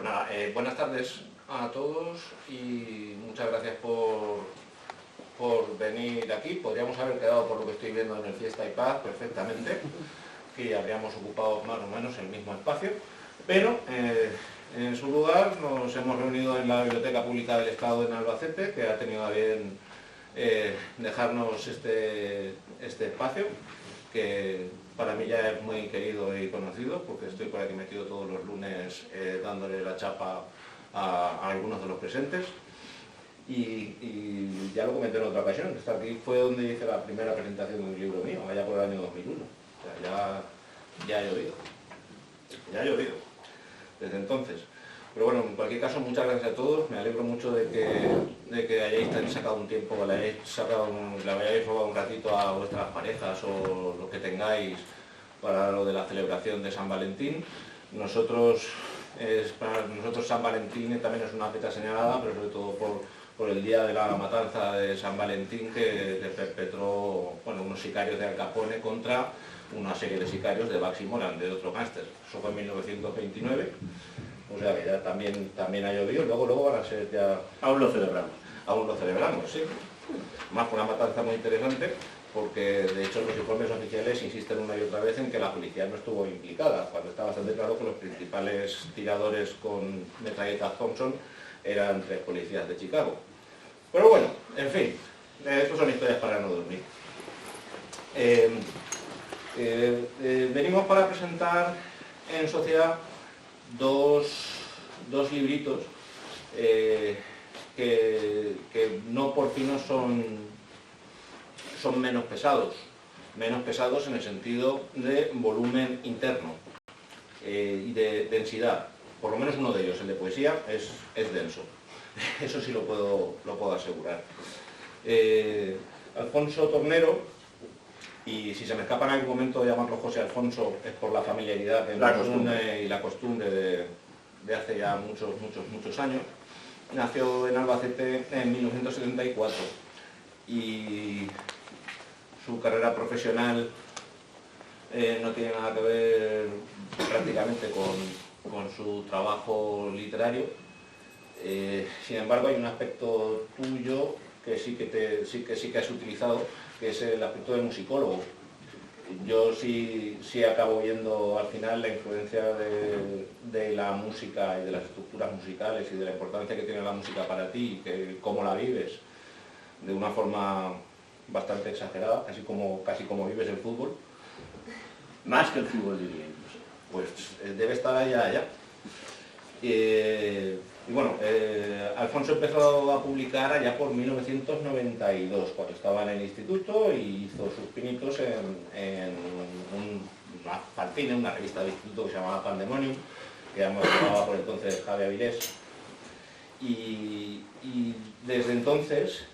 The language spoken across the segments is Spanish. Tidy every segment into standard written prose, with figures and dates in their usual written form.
Pues nada, buenas tardes a todos y muchas gracias por venir aquí. Podríamos haber quedado, por lo que estoy viendo, en el Fiesta y Paz perfectamente, que habríamos ocupado más o menos el mismo espacio, pero en su lugar nos hemos reunido en la Biblioteca Pública del Estado en Albacete, que ha tenido a bien dejarnos este espacio, que para mí ya es muy querido y conocido, porque estoy por aquí metido todos los lunes dándole la chapa a algunos de los presentes. Y ya lo comenté en otra ocasión, aquí fue donde hice la primera presentación de un libro mío, allá por el año 2001. O sea, ya ha llovido desde entonces. Pero bueno, en cualquier caso, muchas gracias a todos. Me alegro mucho de que hayáis sacado un tiempo, le hayáis robado un ratito a vuestras parejas o lo que tengáis para lo de la celebración de San Valentín. Para nosotros San Valentín también es una fecha señalada, pero sobre todo por el día de la matanza de San Valentín que perpetró unos sicarios de Al Capone contra una serie de sicarios de Baxi Moran, de otro gángster. Eso fue en 1929. O sea que ya también ha llovido, luego van a ser ya... Aún lo celebramos. Aún lo celebramos, sí. Más fue una matanza muy interesante, porque de hecho los informes oficiales insisten una y otra vez en que la policía no estuvo implicada, cuando está bastante claro que los principales tiradores con metralletas Thompson eran 3 policías de Chicago. Pero bueno, en fin, estas son historias para no dormir. Venimos para presentar en sociedad dos libritos que no por fin no son menos pesados en el sentido de volumen interno y de densidad. Por lo menos uno de ellos, el de poesía, es denso. Eso sí lo puedo asegurar. Alfonso Tornero, y si se me escapa en algún momento de llamarlo José Alfonso, es por la familiaridad que nos une y la costumbre de hace ya muchos años. Nació en Albacete en 1974 y su carrera profesional no tiene nada que ver prácticamente con su trabajo literario. Sin embargo, hay un aspecto tuyo que sí que has utilizado, que es el aspecto de musicólogo. Yo sí acabo viendo al final la influencia de la música y de las estructuras musicales y de la importancia que tiene la música para ti y cómo la vives de una forma bastante exagerada, casi como vives el fútbol. Más que el fútbol, diría. Pues debe estar allá. Y bueno, Alfonso empezó a publicar allá por 1992, cuando estaba en el instituto, y hizo sus pinitos en una fanzine, una revista del instituto que se llamaba Pandemonium, que ya nos llamaba por entonces Javi Avilés. Y desde entonces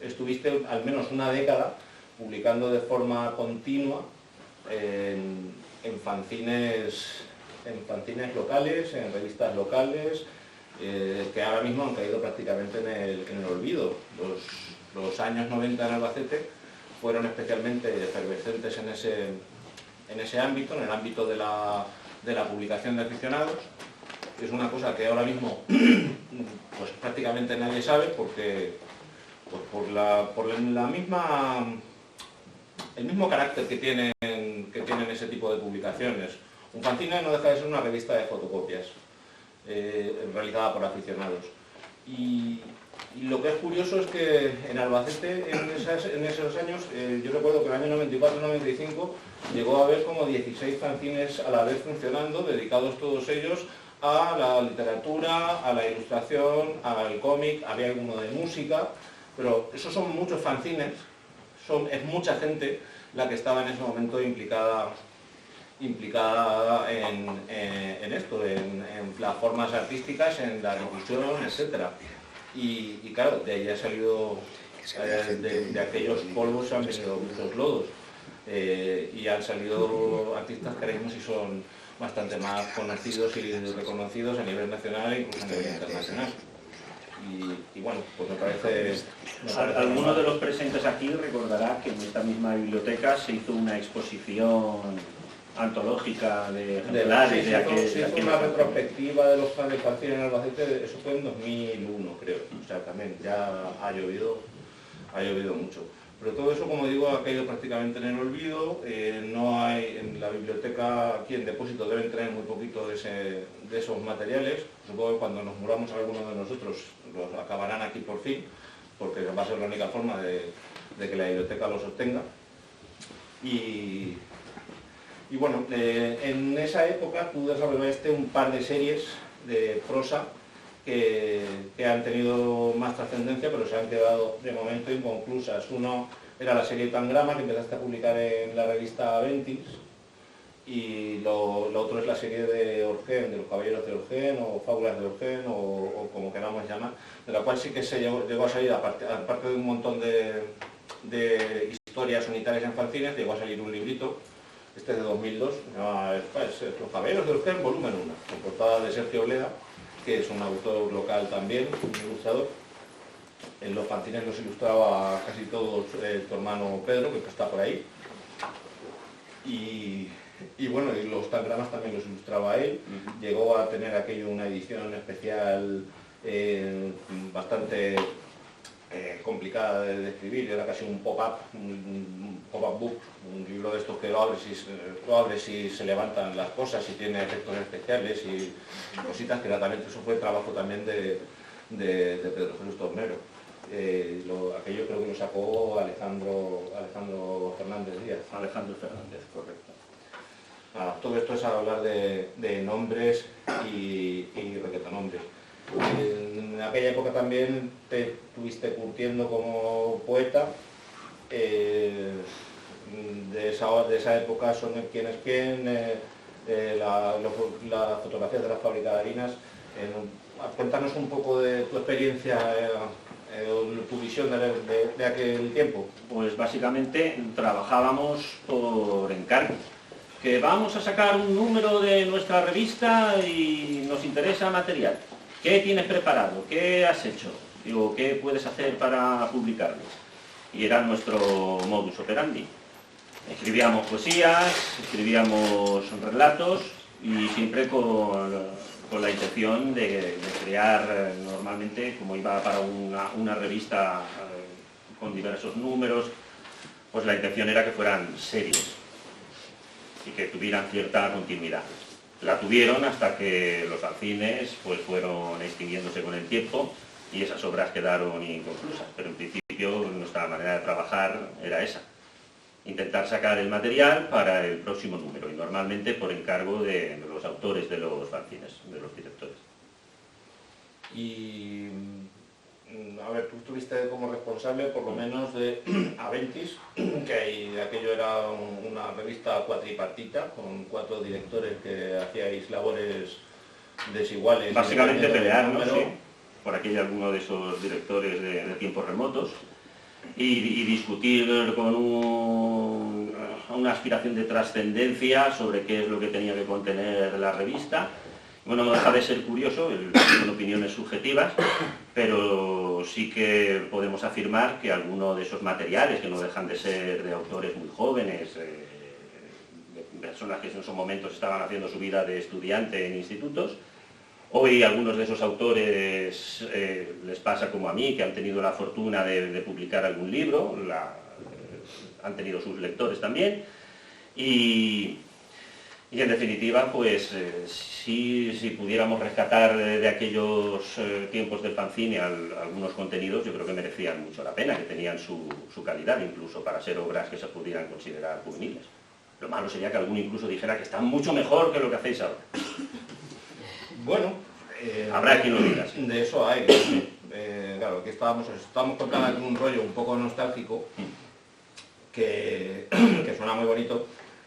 estuviste al menos una década publicando de forma continua en fanzines locales, en revistas locales, que ahora mismo han caído prácticamente en el olvido. Los años 90 en Albacete fueron especialmente efervescentes en ese ámbito, en el ámbito de la publicación de aficionados. Es una cosa que ahora mismo pues prácticamente nadie sabe, porque por el mismo carácter que tienen ese tipo de publicaciones. Un fanzine no deja de ser una revista de fotocopias realizada por aficionados. Y lo que es curioso es que en Albacete, en esos años, yo recuerdo que en el año 94-95 llegó a haber como 16 fanzines a la vez funcionando, dedicados todos ellos a la literatura, a la ilustración, al cómic, había alguno de música, pero esos son muchos fanzines, es mucha gente la que estaba en ese momento implicada en esto, en las formas artísticas, en la difusión, etc. Y claro, de ahí ha salido, de aquellos polvos han venido muchos lodos, y han salido artistas que ahora mismo sí son bastante más conocidos y reconocidos a nivel nacional e incluso a nivel internacional. Y bueno, pues me parece Alguno de los presentes aquí recordará que en esta misma biblioteca se hizo una exposición antológica de Sí, ejemplares de aquel... se hizo una retrospectiva de los fanzines en Albacete, eso fue en 2001, creo. O sea, también ya ha llovido mucho. Pero todo eso, como digo, ha caído prácticamente en el olvido. No hay en la biblioteca, aquí en depósito deben tener muy poquito de esos materiales. Supongo que cuando nos muramos algunos de nosotros los acabarán aquí por fin, porque va a ser la única forma de que la biblioteca lo sostenga. Y bueno, en esa época tú desarrollaste un par de series de prosa que han tenido más trascendencia, pero se han quedado de momento inconclusas. Uno era la serie Tangrama, que empezaste a publicar en la revista Ventis, y lo otro es la serie de Orgen, de los Caballeros de Orgen, o Fábulas de Orgen, o como queramos llamar, de la cual sí que se llegó a salir, aparte de un montón de historias unitarias en fanzines, llegó a salir un librito, este de 2002, Los Caballeros de Orgen, volumen 1, con portada de Sergio Obleda, que es un autor local también, un ilustrador. En los fanzines los ilustraba casi todos tu hermano Pedro, que está por ahí. Y bueno, y los tangramas también los ilustraba él. Llegó a tener aquello una edición especial bastante complicada de escribir, era casi un pop-up book, un libro de estos que lo abres y se levantan las cosas y tiene efectos especiales y cositas que eso fue trabajo también de Pedro Jesús Tornero. Aquello creo que lo sacó Alejandro Fernández Díaz. Alejandro Fernández, correcto. Todo esto es hablar de nombres y requetanombres. En aquella época también te estuviste curtiendo como poeta. De esa época son Quién es quién, las fotografías de la fábrica de harinas. Cuéntanos un poco de tu experiencia, tu visión de aquel tiempo. Pues básicamente trabajábamos por encargo. Que vamos a sacar un número de nuestra revista y nos interesa material. ¿Qué tienes preparado? ¿Qué has hecho? Digo, ¿qué puedes hacer para publicarlo? Y era nuestro modus operandi. Escribíamos poesías, escribíamos relatos y siempre con la intención de crear normalmente, como iba para una revista con diversos números, pues la intención era que fueran series y que tuvieran cierta continuidad. La tuvieron hasta que los fanzines pues fueron extinguiéndose con el tiempo y esas obras quedaron inconclusas, pero en principio nuestra manera de trabajar era esa, intentar sacar el material para el próximo número y normalmente por encargo de los autores de los fanzines, de los directores. Y a ver, tú estuviste como responsable por lo menos de Aventis, que aquello era una revista cuatripartita con 4 directores que hacíais labores desiguales. Básicamente pelearnos, sí, por aquí hay alguno de esos directores de tiempos remotos y discutir con una aspiración de trascendencia sobre qué es lo que tenía que contener la revista. Bueno, no deja de ser curioso, son opiniones subjetivas, pero sí que podemos afirmar que alguno de esos materiales, que no dejan de ser de autores muy jóvenes, de personas que en esos momentos estaban haciendo su vida de estudiante en institutos, hoy algunos de esos autores les pasa como a mí, que han tenido la fortuna de publicar algún libro, han tenido sus lectores también, y en definitiva, pues si pudiéramos rescatar de aquellos tiempos del fanzine algunos contenidos, yo creo que merecían mucho la pena, que tenían su calidad, incluso para ser obras que se pudieran considerar juveniles. Lo malo sería que alguno incluso dijera que están mucho mejor que lo que hacéis ahora. Bueno, habrá quien lo diga. Sí. De eso hay. Claro, aquí estábamos contando un rollo un poco nostálgico, que suena muy bonito,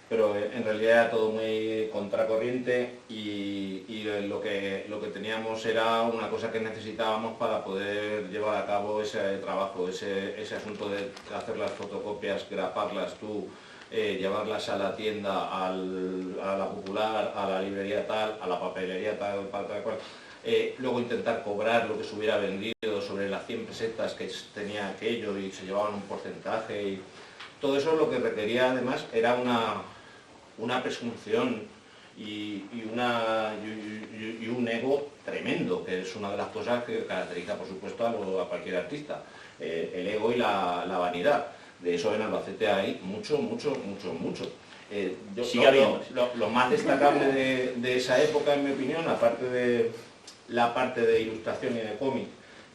pero en realidad era todo muy contracorriente y lo que teníamos era una cosa que necesitábamos para poder llevar a cabo ese trabajo, ese asunto de hacer las fotocopias, graparlas tú, llevarlas a la tienda, a la popular, a la librería tal, a la papelería tal cual. Luego intentar cobrar lo que se hubiera vendido sobre las 100 pesetas que tenía aquello y se llevaban un porcentaje y todo eso lo que requería además era una presunción y un ego tremendo, que es una de las cosas que caracteriza, por supuesto, a cualquier artista. El ego y la vanidad. De eso en Albacete hay mucho. Lo más destacable de esa época, en mi opinión, aparte de la parte de ilustración y de cómic,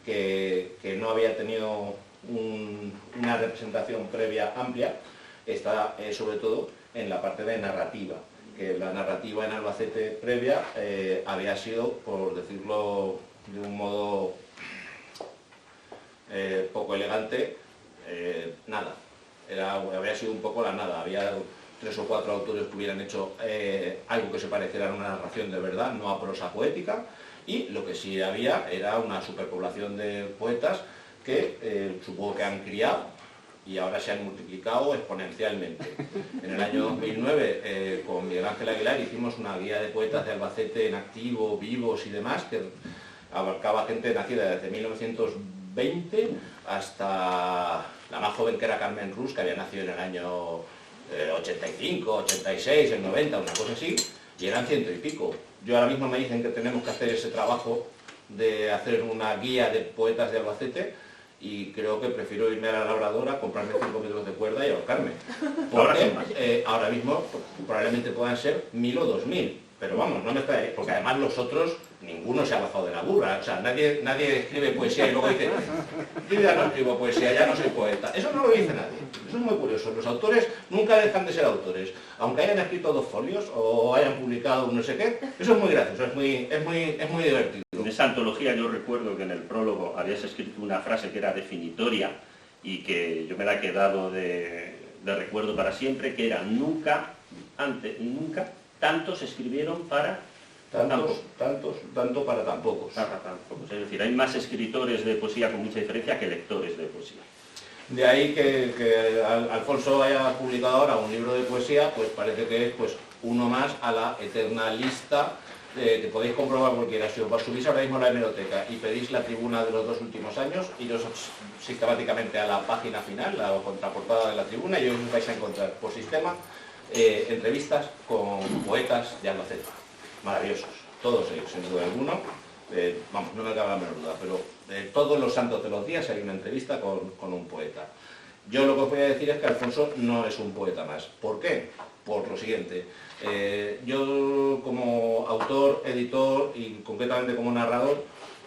que no había tenido una representación previa amplia, está sobre todo en la parte de narrativa, que la narrativa en Albacete previa había sido, por decirlo de un modo poco elegante, nada. Habría sido un poco la nada. Había 3 o 4 autores que hubieran hecho algo que se pareciera a una narración de verdad, no a prosa poética, y lo que sí había era una superpoblación de poetas que supongo que han criado y ahora se han multiplicado exponencialmente. En el año 2009, con Miguel Ángel Aguilar, hicimos una guía de poetas de Albacete en activo, vivos y demás, que abarcaba gente nacida desde 1920 hasta la más joven, que era Carmen Rus, que había nacido en el año 85, 86, el 90, una cosa así, y eran 100 y pico. Yo ahora mismo me dicen que tenemos que hacer ese trabajo de hacer una guía de poetas de Albacete, y creo que prefiero irme a la labradora, comprarme 5 metros de cuerda y ahorcarme. Porque ahora mismo probablemente puedan ser 1000 o 2000, pero vamos, no me está ahí, porque además los otros, ninguno se ha bajado de la burra. O sea, nadie escribe poesía y luego dice, yo ya no escribo poesía, ya no soy poeta. Eso no lo dice nadie. Eso es muy curioso. Los autores nunca dejan de ser autores, aunque hayan escrito 2 folios o hayan publicado un no sé qué. Eso es muy gracioso, es muy divertido. En esa antología yo recuerdo que en el prólogo habías escrito una frase que era definitoria y que yo me la he quedado de recuerdo para siempre, que era nunca tantos escribieron para tanto para tan pocos. Es decir, hay más escritores de poesía con mucha diferencia que lectores de poesía. De ahí que Alfonso haya publicado ahora un libro de poesía, pues parece que es pues uno más a la eterna lista que podéis comprobar cualquiera. Si os subís ahora mismo a la hemeroteca y pedís la tribuna de los 2 últimos años, iros sistemáticamente a la página final, la contraportada de la tribuna, y os vais a encontrar por sistema entrevistas con poetas de Albacete. Maravillosos, todos ellos, sin duda alguno. Vamos, no me cabe la menor duda, pero todos los santos de los días hay una entrevista con un poeta. Yo lo que os voy a decir es que Alfonso no es un poeta más. ¿Por qué? Por lo siguiente. Yo como autor, editor y concretamente como narrador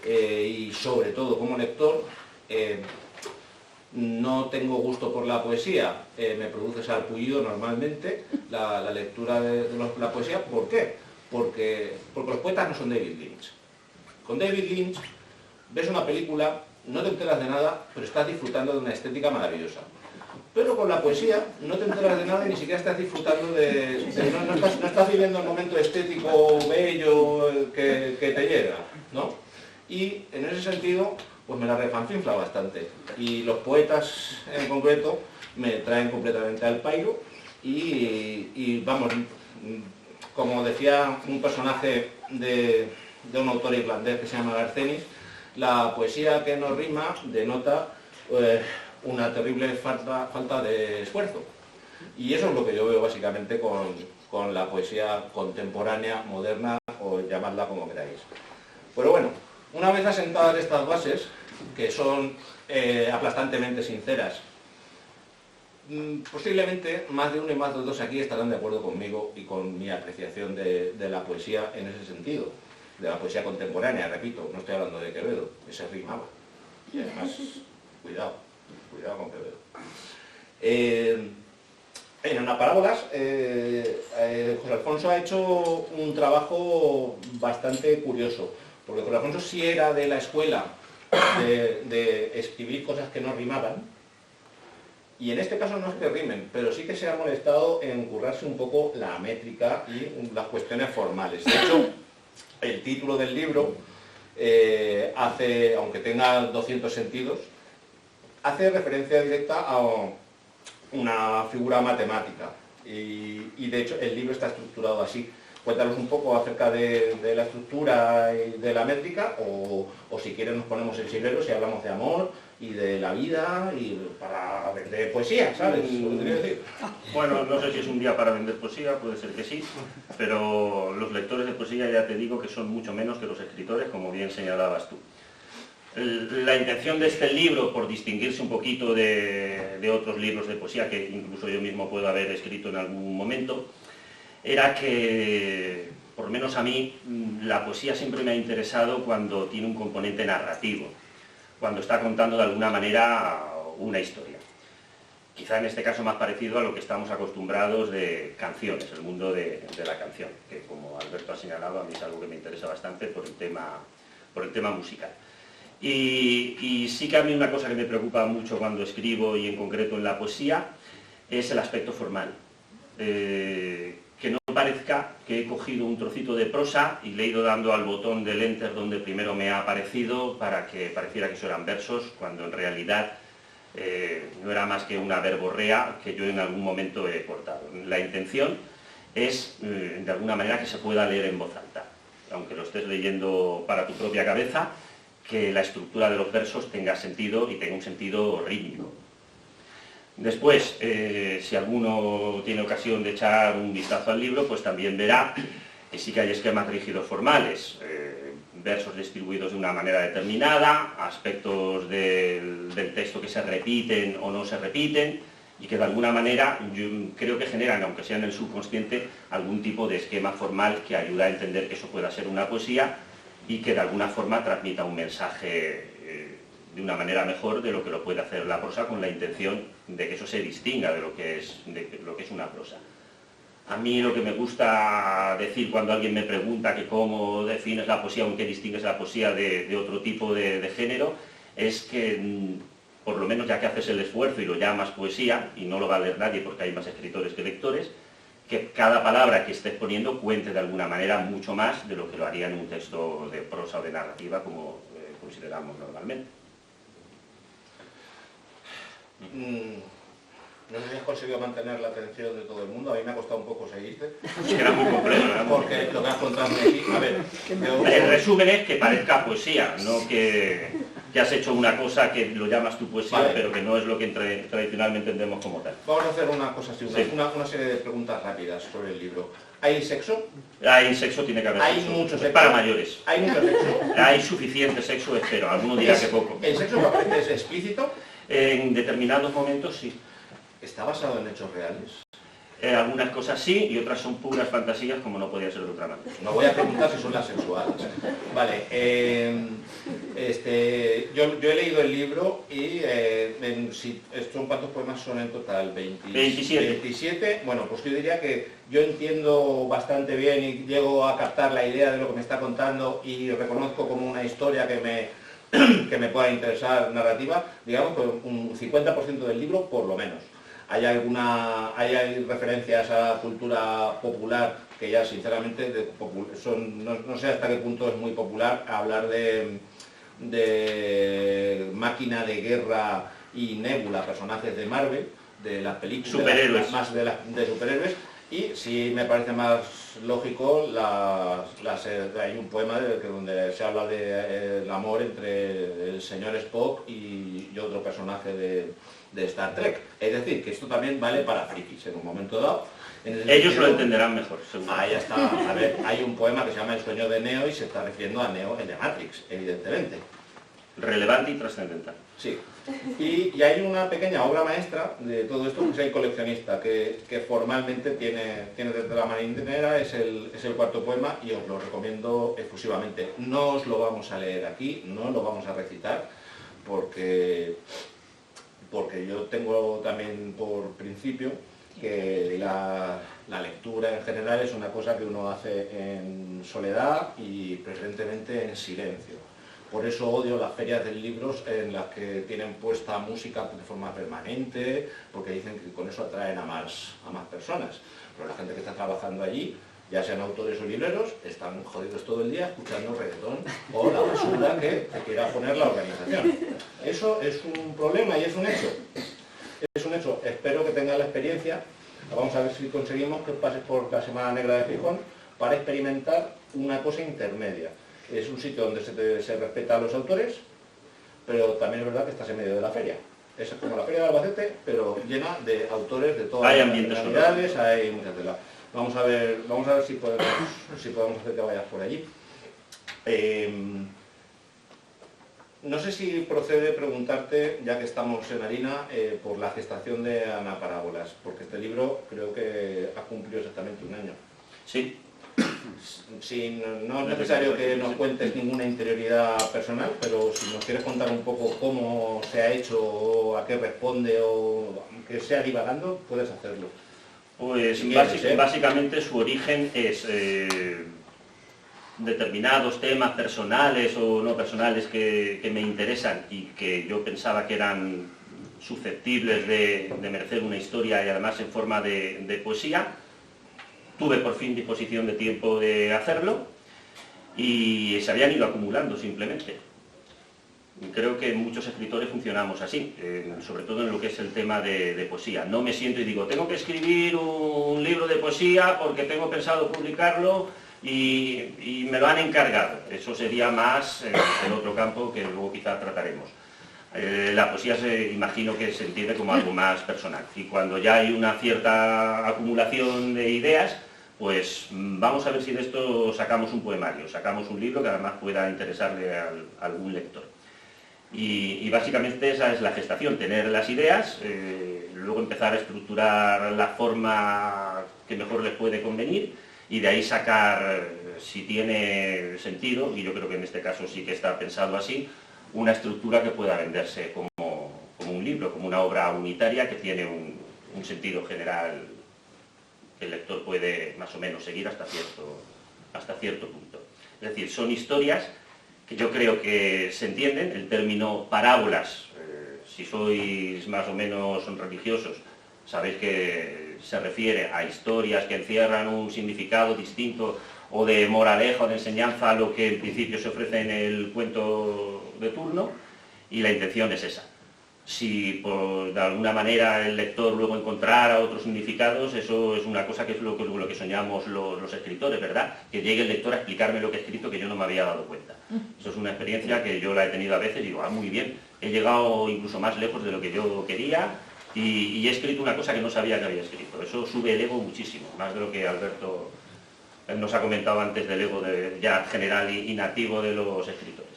y sobre todo como lector, no tengo gusto por la poesía, me produce sarpullido normalmente la lectura de la poesía. ¿Por qué? Porque los poetas no son David Lynch. Con David Lynch ves una película, no te enteras de nada, pero estás disfrutando de una estética maravillosa. Pero con la poesía no te enteras de nada y ni siquiera estás disfrutando no estás viviendo el momento estético bello que te llega, ¿no? Y en ese sentido, pues me la refanfinfla bastante. Y los poetas en concreto me traen completamente al pairo y vamos, como decía un personaje de un autor irlandés que se llama Garcenis, la poesía que no rima denota una terrible falta de esfuerzo. Y eso es lo que yo veo básicamente con la poesía contemporánea, moderna, o llamadla como queráis. Pero bueno, una vez asentadas estas bases, que son aplastantemente sinceras, posiblemente más de uno y más de dos aquí estarán de acuerdo conmigo y con mi apreciación de la poesía en ese sentido, de la poesía contemporánea, repito, no estoy hablando de Quevedo, ese rimaba. Y además, cuidado con Quevedo. En Ana Parábolas, José Alfonso ha hecho un trabajo bastante curioso, porque José Alfonso sí era de la escuela de escribir cosas que no rimaban, y en este caso no es que rimen, pero sí que se ha molestado en currarse un poco la métrica y las cuestiones formales. De hecho, el título del libro hace, aunque tenga 200 sentidos, hace referencia directa a una figura matemática. Y de hecho el libro está estructurado así. Cuéntanos un poco acerca de la estructura y de la métrica, o si quieres nos ponemos en silbero si hablamos de amor y de la vida y para vender poesía, ¿sabes? Lo que te quiero decir. Bueno, no sé si es un día para vender poesía, puede ser que sí, pero los lectores de poesía ya te digo que son mucho menos que los escritores, como bien señalabas tú. La intención de este libro, por distinguirse un poquito de otros libros de poesía que incluso yo mismo puedo haber escrito en algún momento, era que, por lo menos a mí, la poesía siempre me ha interesado cuando tiene un componente narrativo, cuando está contando de alguna manera una historia. Quizá en este caso más parecido a lo que estamos acostumbrados de canciones, el mundo de la canción, que como Alberto ha señalado, a mí es algo que me interesa bastante por el tema musical. Y sí que a mí una cosa que me preocupa mucho cuando escribo, y en concreto en la poesía, es el aspecto formal. Que no parezca que he cogido un trocito de prosa y le he ido dando al botón del enter donde primero me ha aparecido para que pareciera que eso eran versos, cuando en realidad no era más que una verborrea que yo en algún momento he cortado. La intención es, de alguna manera, que se pueda leer en voz alta, aunque lo estés leyendo para tu propia cabeza, que la estructura de los versos tenga sentido y tenga un sentido rítmico. Después, si alguno tiene ocasión de echar un vistazo al libro, pues también verá que sí que hay esquemas rígidos formales, versos distribuidos de una manera determinada, aspectos del texto que se repiten o no se repiten, y que de alguna manera yo creo que generan, aunque sea en el subconsciente, algún tipo de esquema formal que ayuda a entender que eso pueda ser una poesía y que de alguna forma transmita un mensaje de una manera mejor de lo que lo puede hacer la prosa, con la intención de que eso se distinga de lo que es una prosa. A mí lo que me gusta decir cuando alguien me pregunta que cómo defines la poesía o en qué distingues la poesía de otro tipo de género, es que por lo menos ya que haces el esfuerzo y lo llamas poesía, y no lo va a leer nadie porque hay más escritores que lectores, que cada palabra que estés poniendo cuente de alguna manera mucho más de lo que lo haría en un texto de prosa o de narrativa como consideramos normalmente. No sé si has conseguido mantener la atención de todo el mundo, a mí me ha costado un poco seguirte. Sí, era muy complejo, ¿verdad? Porque lo que has contado aquí, a ver... El resumen es que parezca poesía, no que has hecho una cosa que lo llamas tu poesía, vale, pero que no es lo que tradicionalmente entendemos como tal. Vamos a hacer una cosa así, una serie de preguntas rápidas sobre el libro. ¿Hay sexo? Hay sexo, tiene que haber ¿Hay sexo. mucho sexo? Para mayores. ¿Hay mucho sexo? Hay suficiente sexo, espero. Alguno dirá que poco. ¿El sexo que aparece es explícito? En determinados momentos sí. ¿Está basado en hechos reales? Algunas cosas sí y otras son puras fantasías, como no podía ser de otra manera. No voy a preguntar si son las sexuales. Vale, yo he leído el libro y ¿son cuántos poemas son en total? 27. 27. Bueno, pues yo diría que yo entiendo bastante bien y llego a captar la idea de lo que me está contando y reconozco como una historia que me pueda interesar narrativa, digamos que un 50% del libro por lo menos. Hay referencias a cultura popular que ya sinceramente no sé hasta qué punto es muy popular hablar de Máquina de Guerra y Nebula, personajes de Marvel, de las películas superhéroes. Más de superhéroes, y sí me parece más lógico hay un poema donde se habla del amor entre el señor Spock y otro personaje de Star Trek. Es decir, que esto también vale para frikis en un momento dado. Ellos lo entenderán mejor, seguro. Ahí está. A ver, hay un poema que se llama El sueño de Neo y se está refiriendo a Neo, el de Matrix, evidentemente. Relevante y trascendental. Sí. Y hay una pequeña obra maestra de todo esto, que es El coleccionista, que formalmente tiene desde la marinera, es el cuarto poema y os lo recomiendo exclusivamente. No os lo vamos a leer aquí, no lo vamos a recitar, porque yo tengo también por principio que la lectura en general es una cosa que uno hace en soledad y preferentemente en silencio. Por eso odio las ferias de libros en las que tienen puesta música de forma permanente, porque dicen que con eso atraen a más personas. Pero la gente que está trabajando allí, ya sean autores o libreros, están jodidos todo el día escuchando reggaetón o la basura que te quiera poner la organización. Eso es un problema y es un hecho. Es un hecho. Espero que tengas la experiencia. Vamos a ver si conseguimos que pases por la Semana Negra de Gijón para experimentar una cosa intermedia. Es un sitio donde se respeta a los autores, pero también es verdad que estás en medio de la feria. Es como la feria de Albacete, pero llena de autores de todas las nacionalidades, hay mucha tela. Vamos a ver si podemos hacer que vayas por allí. No sé si procede preguntarte, ya que estamos en harina, por la gestación de Anaparábolas, porque este libro creo que ha cumplido exactamente un año. Sí. No es necesario que nos cuentes ninguna interioridad personal, pero si nos quieres contar un poco cómo se ha hecho, o a qué responde, o que sea divagando, puedes hacerlo. Pues Si básicamente su origen es determinados temas personales o no personales que me interesan y que yo pensaba que eran susceptibles de merecer una historia y además en forma de poesía. Tuve por fin disposición de tiempo de hacerlo y se habían ido acumulando simplemente. Creo que muchos escritores funcionamos así, sobre todo en lo que es el tema de poesía. No me siento y digo, tengo que escribir un libro de poesía porque tengo pensado publicarlo y me lo han encargado. Eso sería más el otro campo que luego quizá trataremos. La poesía imagino que se entiende como algo más personal. Y cuando ya hay una cierta acumulación de ideas, pues vamos a ver si de esto sacamos un poemario, sacamos un libro que además pueda interesarle a algún lector. Y básicamente esa es la gestación, tener las ideas, luego empezar a estructurar la forma que mejor les puede convenir y de ahí sacar, si tiene sentido, y yo creo que en este caso sí que está pensado así, una estructura que pueda venderse como un libro, como una obra unitaria que tiene un sentido general que el lector puede más o menos seguir hasta cierto punto. Es decir, son historias que yo creo que se entienden. El término parábolas, si sois más o menos religiosos, sabéis que se refiere a historias que encierran un significado distinto o de moraleja o de enseñanza a lo que en principio se ofrece en el cuento de turno, y la intención es esa. Si de alguna manera el lector luego encontrara otros significados, eso es una cosa que es lo que soñamos los escritores, ¿verdad? Que llegue el lector a explicarme lo que he escrito que yo no me había dado cuenta. Eso es una experiencia que yo la he tenido a veces y digo, muy bien, he llegado incluso más lejos de lo que yo quería y he escrito una cosa que no sabía que había escrito. Eso sube el ego muchísimo, más de lo que Alberto nos ha comentado antes del ego ya general y nativo de los escritores.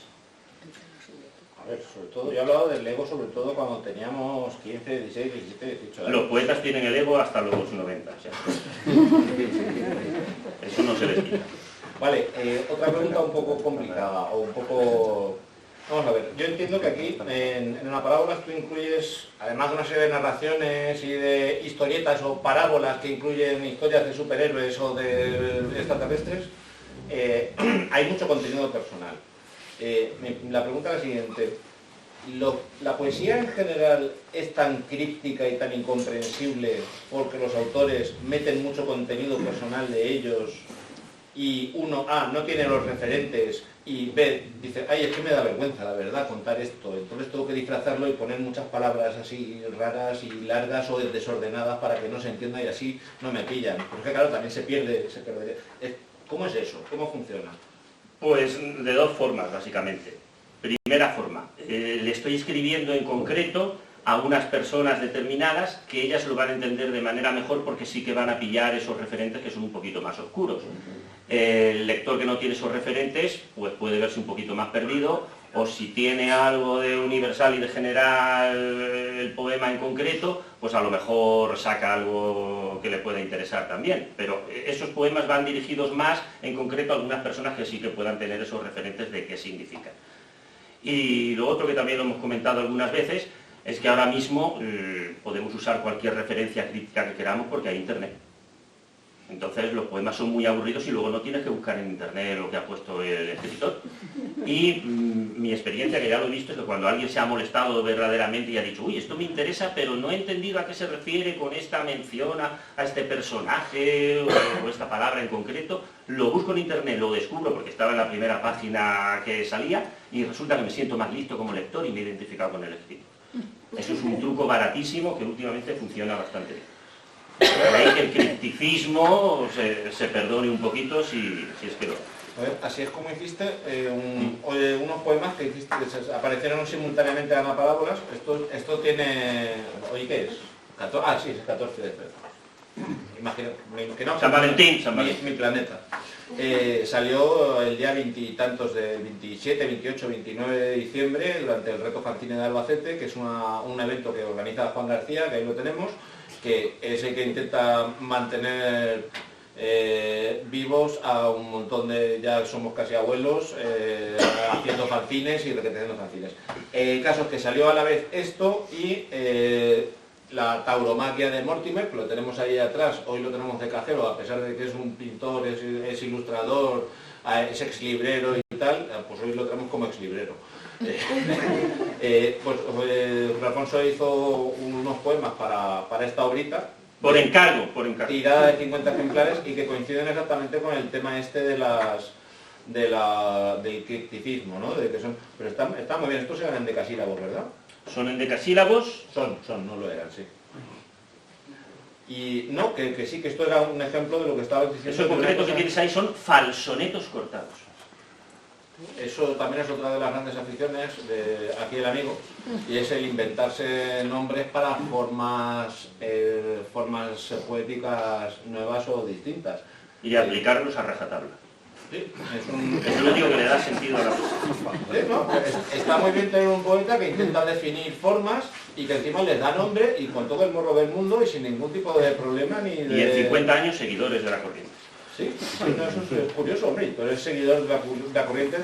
A ver, sobre todo, yo he hablado del ego sobre todo cuando teníamos 15, 16, 17, 18 años. Los poetas tienen el ego hasta los 90, ¿sí? Eso no se les quita. Vale, otra pregunta un poco complicada, o un poco... Vamos a ver, yo entiendo que aquí, en Anaparábolas, tú incluyes, además de una serie de narraciones y de historietas o parábolas que incluyen historias de superhéroes o de extraterrestres, hay mucho contenido personal. La pregunta es la siguiente: ¿la poesía en general es tan críptica y tan incomprensible porque los autores meten mucho contenido personal de ellos y uno, no tiene los referentes, y B, dice, es que me da vergüenza, la verdad, contar esto, entonces tengo que disfrazarlo y poner muchas palabras así raras y largas o desordenadas para que no se entienda y así no me pillan? Porque claro, también se pierde. ¿Cómo es eso? ¿Cómo funciona? Pues de dos formas, básicamente. Primera forma, le estoy escribiendo en concreto a unas personas determinadas que ellas lo van a entender de manera mejor porque sí que van a pillar esos referentes que son un poquito más oscuros. El lector que no tiene esos referentes pues puede verse un poquito más perdido, o si tiene algo de universal y de general el poema en concreto, pues a lo mejor saca algo que le pueda interesar también. Pero esos poemas van dirigidos más en concreto a algunas personas que sí que puedan tener esos referentes de qué significan. Y lo otro que también lo hemos comentado algunas veces es que ahora mismo podemos usar cualquier referencia crítica que queramos porque hay internet. Entonces los poemas son muy aburridos y luego no tienes que buscar en internet lo que ha puesto el escritor. Y mi experiencia, que ya lo he visto, es que cuando alguien se ha molestado verdaderamente y ha dicho, uy, esto me interesa, pero no he entendido a qué se refiere con esta mención a este personaje o esta palabra en concreto, lo busco en internet, lo descubro porque estaba en la primera página que salía y resulta que me siento más listo como lector y me he identificado con el escritor. Eso es un truco baratísimo que últimamente funciona bastante bien. De ahí que el cripticismo se perdone un poquito si es que lo... A ver, así es como hiciste unos poemas que hiciste, que aparecieron simultáneamente en Ana Parábolas. Esto tiene... ¿Hoy qué es? Sí, es el 14 de febrero. Imagino que no. San Valentín. Mi planeta. Salió el día 20 y tantos de 27, 28, 29 de diciembre durante el Reto Fanzine de Albacete, que es un evento que organiza Juan García, que ahí lo tenemos, que es el que intenta mantener vivos a un montón de, ya somos casi abuelos, haciendo fanzines y repetiendo fanzines. El caso es que salió a la vez esto y la tauromaquia de Mortimer, que lo tenemos ahí atrás, hoy lo tenemos de cajero, a pesar de que es un pintor, es ilustrador, es exlibrero y tal, pues hoy lo tenemos como exlibrero. Alfonso hizo unos poemas para esta obrita, Por encargo. tirada de 50 ejemplares y que coinciden exactamente con el tema este de del cripticismo, ¿no? Pero está muy bien, estos eran en decasílabos, ¿verdad? Son endecasílabos. Son, no lo eran, sí. Y no, que sí, que esto era un ejemplo de lo que estabas diciendo. Eso en concreto que tienes ahí son falsonetos cortados. Eso también es otra de las grandes aficiones de aquí el amigo, y es el inventarse nombres para formas poéticas nuevas o distintas. Y aplicarlos a rajatabla. Sí, Eso es lo único que le da sentido a la poesía. ¿no? Está muy bien tener un poeta que intenta definir formas y que encima les da nombre y con todo el morro del mundo y sin ningún tipo de problema ni de... Y en 50 años seguidores de la corriente. Sí, no, eso es curioso, hombre, pero es seguidor de la corriente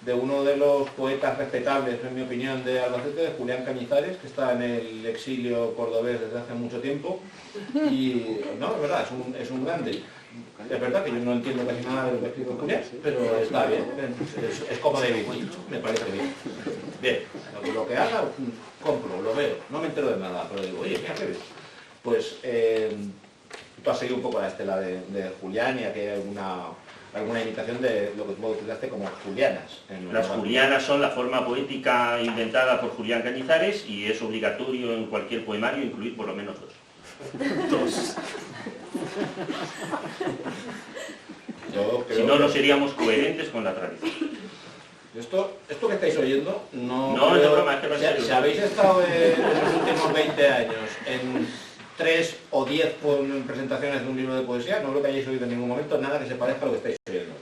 de uno de los poetas respetables, en mi opinión, de Albacete, de Julián Cañizares, que está en el exilio cordobés desde hace mucho tiempo. Y no, es verdad, es un grande. Es verdad que yo no entiendo casi nada de lo que escribe Julián, pero está bien, es como David Lynch, me parece bien. Bien, lo que haga, compro, lo veo, no me entero de nada, pero digo, oye, mira qué bien. Pues tú has seguido un poco la estela de Julián y aquí hay alguna imitación de lo que tú utilizaste como julianas. Las julianas son la forma poética inventada por Julián Cañizares y es obligatorio en cualquier poemario incluir por lo menos dos. Si no, no seríamos coherentes con la tradición. Esto que estáis oyendo, no es broma, es que no es serio. Si habéis estado en los últimos 20 años en 3 o 10 presentaciones de un libro de poesía, no creo que hayáis oído en ningún momento nada que se parezca a lo que estáis oyendo.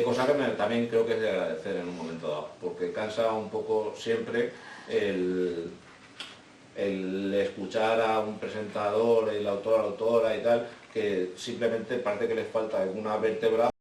Cosa que también creo que es de agradecer en un momento dado, porque cansa un poco siempre el escuchar a un presentador, el autor, autora y tal, que simplemente parece que les falta alguna vértebra